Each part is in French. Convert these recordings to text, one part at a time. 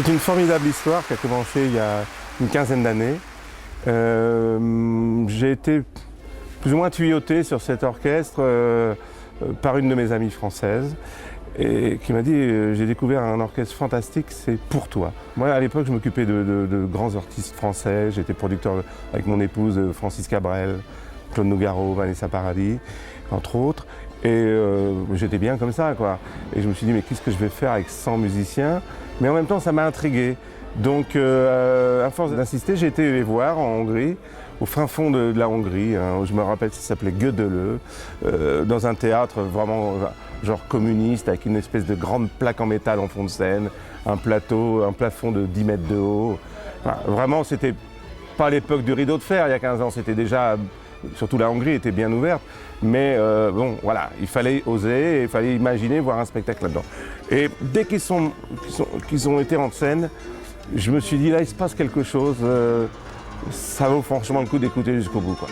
C'est une formidable histoire qui a commencé il y a une quinzaine d'années. J'ai été plus ou moins tuyauté sur cet orchestre par une de mes amies françaises et qui m'a dit j'ai découvert un orchestre fantastique, c'est pour toi. Moi à l'époque je m'occupais de grands artistes français, j'étais producteur avec mon épouse Francis Cabrel, Claude Nougaro, Vanessa Paradis, entre autres. Et j'étais bien comme ça, quoi. Et je me suis dit, mais qu'est-ce que je vais faire avec 100 musiciens? Mais en même temps, ça m'a intrigué. Donc, à force d'insister, j'ai été les voir en Hongrie, au fin fond de la Hongrie. Hein, je me rappelle, ça s'appelait Gödöllő, dans un théâtre vraiment genre communiste, avec une espèce de grande plaque en métal en fond de scène, un plafond de 10 mètres de haut. Enfin, vraiment, c'était pas l'époque du rideau de fer, il y a 15 ans, c'était déjà... Surtout la Hongrie était bien ouverte, mais bon, voilà, il fallait oser, il fallait imaginer voir un spectacle là-dedans. Et dès qu'ils ont été en scène, je me suis dit, là, il se passe quelque chose, ça vaut franchement le coup d'écouter jusqu'au bout, quoi.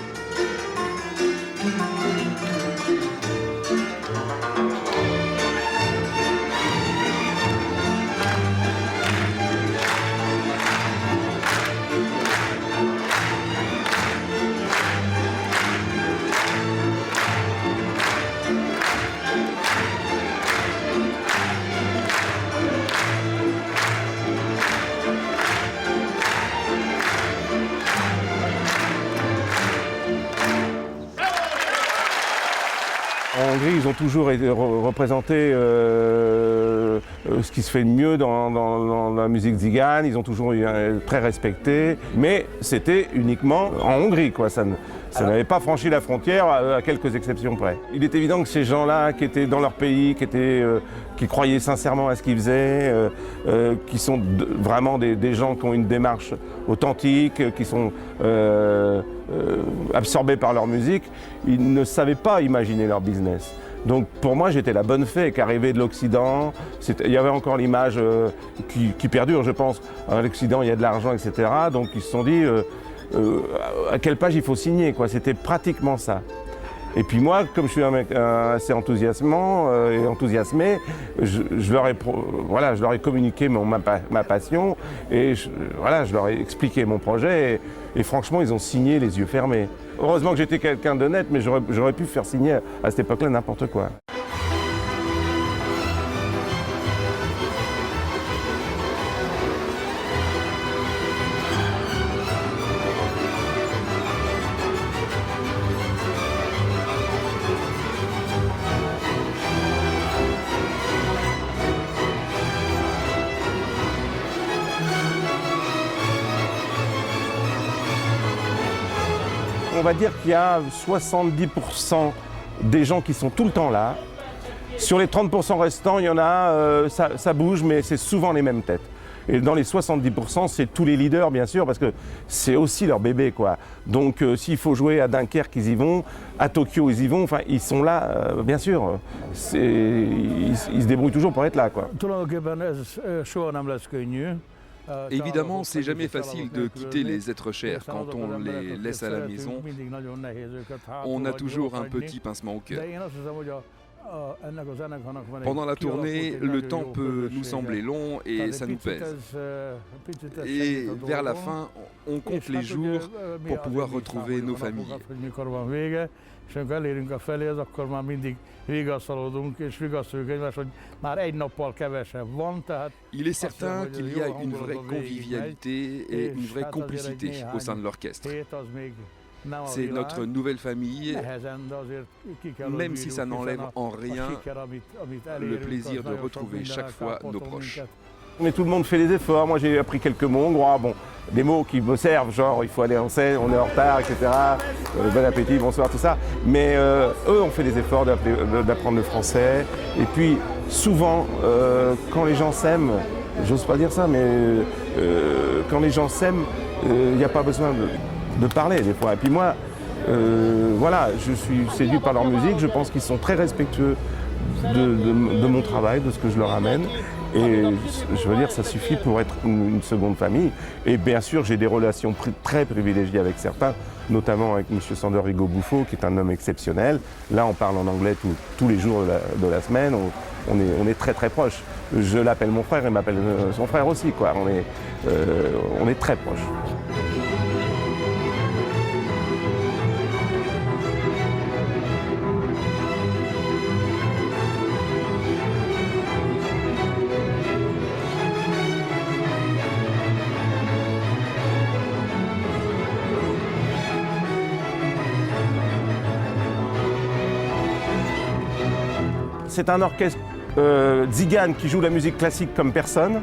En Hongrie, ils ont toujours représenté ce qui se fait de mieux dans la musique tzigane, ils ont toujours été très respectés, mais c'était uniquement en Hongrie, quoi. Ça n'avait pas franchi la frontière à quelques exceptions près. Il est évident que ces gens-là qui étaient dans leur pays, qui croyaient sincèrement à ce qu'ils faisaient, qui sont vraiment des gens qui ont une démarche authentique, qui sont absorbés par leur musique, ils ne savaient pas imaginer leur business. Donc pour moi, j'étais la bonne fée qu'arrivée de l'Occident. Il y avait encore l'image qui perdure, je pense. À l'Occident, il y a de l'argent, etc. Donc ils se sont dit à quelle page il faut signer, quoi. C'était pratiquement ça. Et puis moi, comme je suis un mec assez enthousiasmé, je leur ai communiqué ma passion et je leur ai expliqué mon projet et franchement, ils ont signé les yeux fermés. Heureusement que j'étais quelqu'un d'honnête, mais j'aurais pu faire signer à cette époque-là n'importe quoi. On va dire qu'il y a 70% des gens qui sont tout le temps là. Sur les 30% restants, il y en a, ça bouge, mais c'est souvent les mêmes têtes. Et dans les 70%, c'est tous les leaders, bien sûr, parce que c'est aussi leur bébé, quoi. Donc, s'il faut jouer à Dunkerque, ils y vont. À Tokyo, ils y vont. Enfin, ils sont là, bien sûr. Ils se débrouillent toujours pour être là, quoi. Évidemment, c'est jamais facile de quitter les êtres chers quand on les laisse à la maison. On a toujours un petit pincement au cœur. Pendant la tournée, le temps peut nous sembler long et ça nous pèse. Et vers la fin, on compte les jours pour pouvoir retrouver nos familles. És amikor elérünk a feléhez, akkor már mindig vigasztalodunk, és vigasztaljuk egymást, hogy már egy nappal kevesebb van. Il est certain qu'il y a une vraie convivialité et une vraie complicité au sein de l'orchestre. C'est notre nouvelle famille, même si ça n'enlève en rien le plaisir de retrouver chaque fois nos proches. Mais tout le monde fait des efforts. Moi, j'ai appris quelques mots hongrois. Bon, des mots qui me servent, genre il faut aller en scène, on est en retard, etc. Bon appétit, bonsoir, tout ça. Mais eux ont fait des efforts d'apprendre le français. Et puis, souvent, quand les gens s'aiment, j'ose pas dire ça, mais quand les gens s'aiment, il n'y a pas besoin de parler des fois. Et puis moi, voilà, je suis séduit par leur musique. Je pense qu'ils sont très respectueux de mon travail, de ce que je leur amène. Et je veux dire, ça suffit pour être une seconde famille. Et bien sûr, j'ai des relations très privilégiées avec certains, notamment avec M. Sándor Rigó Bufó, qui est un homme exceptionnel. Là, on parle en anglais tous les jours de la semaine. on est très très proches. Je l'appelle mon frère, il m'appelle son frère aussi, quoi. On est très proches. C'est un orchestre tzigane qui joue la musique classique comme personne,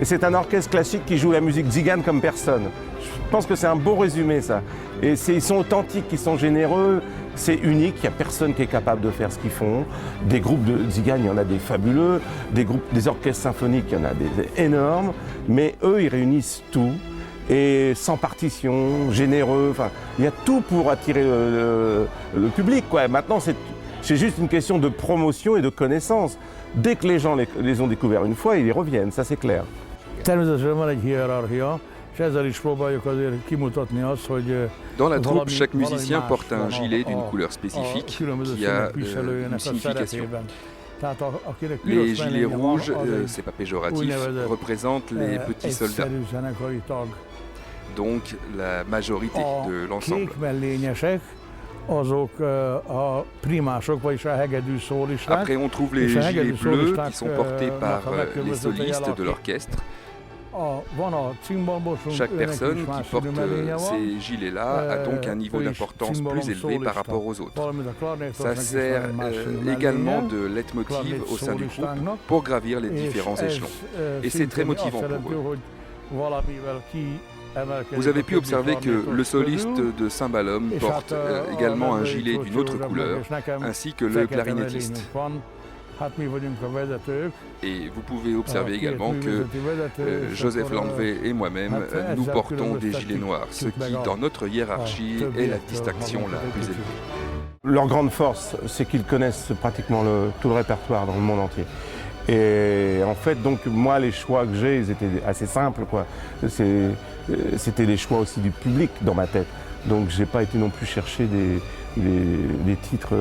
et c'est un orchestre classique qui joue la musique tzigane comme personne. Je pense que c'est un beau résumé, ça. Et ils sont authentiques, ils sont généreux, c'est unique, il n'y a personne qui est capable de faire ce qu'ils font. Des groupes de tzigane, il y en a des fabuleux, des orchestres symphoniques, il y en a des énormes, mais eux, ils réunissent tout. Et sans partition, généreux, enfin, il y a tout pour attirer le public, quoi. Maintenant, c'est juste une question de promotion et de connaissance. Dès que les gens les ont découverts une fois, ils y reviennent, ça c'est clair. Dans la troupe, chaque musicien porte un gilet d'une couleur spécifique qui a une signification. Les gilets rouges, c'est pas péjoratif, représentent les petits soldats. Donc la majorité de l'ensemble. Après, on trouve les gilets bleus qui sont portés par les solistes de l'orchestre. Chaque personne qui porte ces gilets-là a donc un niveau d'importance plus élevé par rapport aux autres. Ça sert également de leitmotiv au sein du groupe pour gravir les différents échelons. Et c'est très motivant pour eux. Vous avez pu observer que le soliste de cymbalum porte également un gilet d'une autre couleur, ainsi que le clarinettiste. Et vous pouvez observer également que Joseph Landvé et moi-même, nous portons des gilets noirs, ce qui, dans notre hiérarchie, est la distinction la plus élevée. Leur grande force, c'est qu'ils connaissent pratiquement tout le répertoire dans le monde entier. Et en fait, donc, moi, les choix que j'ai, ils étaient assez simples, quoi. C'était des choix aussi du public dans ma tête. Donc, j'ai pas été non plus chercher des titres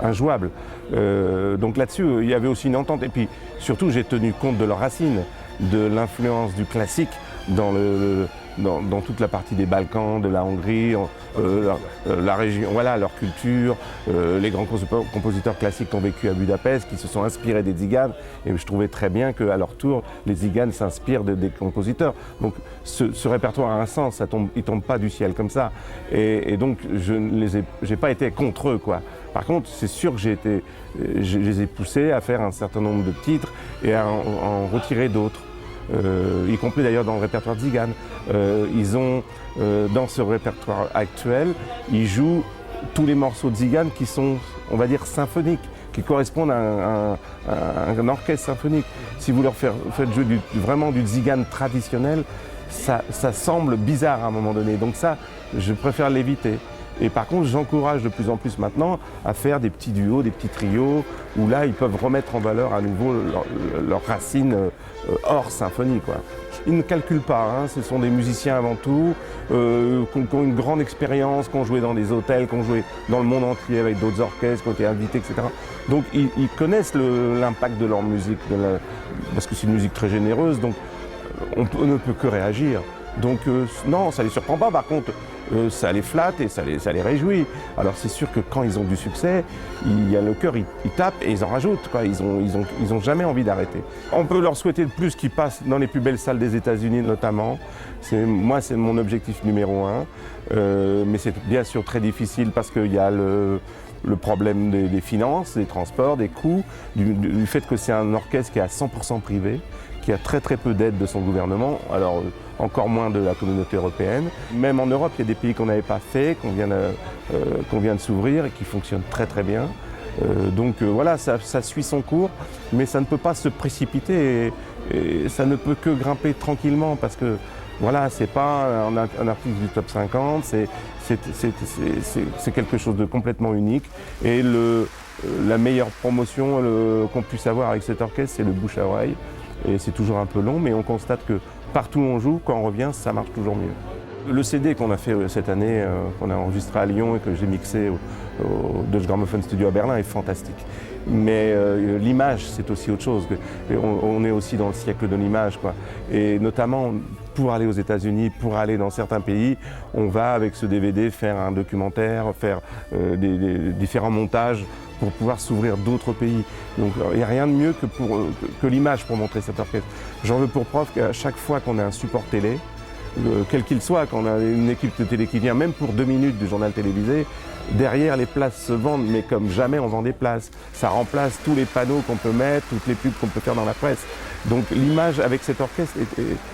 injouables. Donc là-dessus, il y avait aussi une entente. Et puis, surtout, j'ai tenu compte de leurs racines, de l'influence du classique dans toute la partie des Balkans, de la Hongrie, la région, voilà, leur culture, les grands compositeurs classiques qui ont vécu à Budapest, qui se sont inspirés des tziganes, et je trouvais très bien qu'à leur tour, les tziganes s'inspirent des compositeurs. Donc ce répertoire a un sens, il ne tombe pas du ciel comme ça. Et donc je n'ai pas été contre eux, quoi. Par contre, c'est sûr que je les ai poussés à faire un certain nombre de titres et à en retirer d'autres. Y compris d'ailleurs dans le répertoire tzigane. Ils ont, dans ce répertoire actuel, ils jouent tous les morceaux tzigane qui sont, on va dire, symphoniques, qui correspondent à un orchestre symphonique. Si vous leur faites jouer vraiment du tzigane traditionnel, ça semble bizarre à un moment donné. Donc ça, je préfère l'éviter. Et par contre, j'encourage de plus en plus maintenant à faire des petits duos, des petits trios, où là, ils peuvent remettre en valeur à nouveau leurs racines hors symphonie, quoi. Ils ne calculent pas, hein. Ce sont des musiciens avant tout, qui ont une grande expérience, qui ont joué dans des hôtels, qui ont joué dans le monde entier avec d'autres orchestres, qui ont été invités, etc. Donc ils connaissent l'impact de leur musique, parce que c'est une musique très généreuse, donc on ne peut que réagir. Donc non, ça ne les surprend pas, par contre, ça les flatte et ça les réjouit. Alors c'est sûr que quand ils ont du succès, il y a le cœur, ils tapent et ils en rajoutent, quoi. Ils ont jamais envie d'arrêter. On peut leur souhaiter de plus qu'ils passent dans les plus belles salles des États-Unis notamment. Moi, c'est mon objectif numéro 1. Mais c'est bien sûr très difficile parce qu'il y a le problème des finances, des transports, des coûts, du fait que c'est un orchestre qui est à 100% privé, qui a très très peu d'aide de son gouvernement, alors encore moins de la communauté européenne. Même en Europe, il y a des pays qu'on n'avait pas fait, qu'on vient de s'ouvrir et qui fonctionnent très très bien. Donc voilà, ça suit son cours, mais ça ne peut pas se précipiter et ça ne peut que grimper tranquillement parce que voilà, c'est pas un artiste du top 50, c'est quelque chose de complètement unique. Et la meilleure promotion qu'on puisse avoir avec cet orchestre, c'est le bouche à oreille. Et c'est toujours un peu long, mais on constate que partout où on joue, quand on revient, ça marche toujours mieux. Le CD qu'on a fait cette année, qu'on a enregistré à Lyon et que j'ai mixé au Deutsche Grammophon Studio à Berlin est fantastique. Mais l'image, c'est aussi autre chose. On est aussi dans le siècle de l'image, quoi. Et notamment, pour aller aux États-Unis, pour aller dans certains pays, on va avec ce DVD faire un documentaire, faire différents montages pour pouvoir s'ouvrir d'autres pays. Donc il n'y a rien de mieux que l'image pour montrer cet orchestre. J'en veux pour preuve qu'à chaque fois qu'on a un support télé, quel qu'il soit, quand on a une équipe de télé qui vient, même pour 2 minutes du journal télévisé, derrière les places se vendent, mais comme jamais on vend des places. Ça remplace tous les panneaux qu'on peut mettre, toutes les pubs qu'on peut faire dans la presse. Donc l'image avec cet orchestre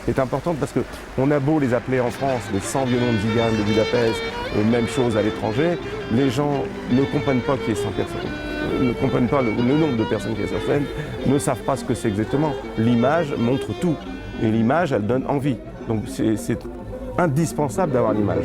est importante parce qu'on a beau les appeler en France les 100 violons de Zigan, de Budapest, même chose à l'étranger, les gens ne comprennent pas qu'il y ait 100 personnes, ne comprennent pas le nombre de personnes qui est sur scène, ne savent pas ce que c'est exactement. L'image montre tout et l'image, elle donne envie. Donc c'est indispensable d'avoir l'image.